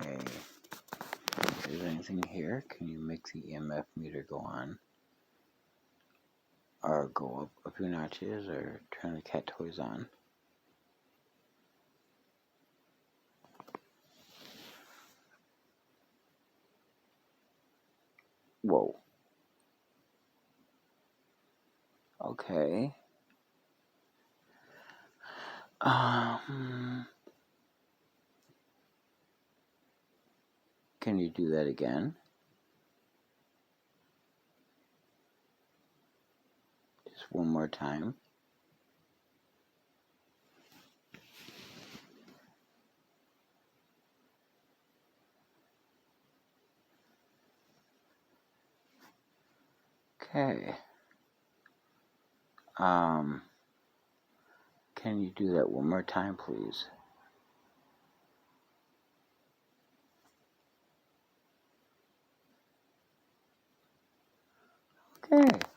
Okay. Is there anything here? Can you make the EMF meter go on? Or go up a few notches, or turn the cat toys on? Whoa. Okay. Can you do that again? Just one more time. Okay. Can you do that one more time, please? Okay.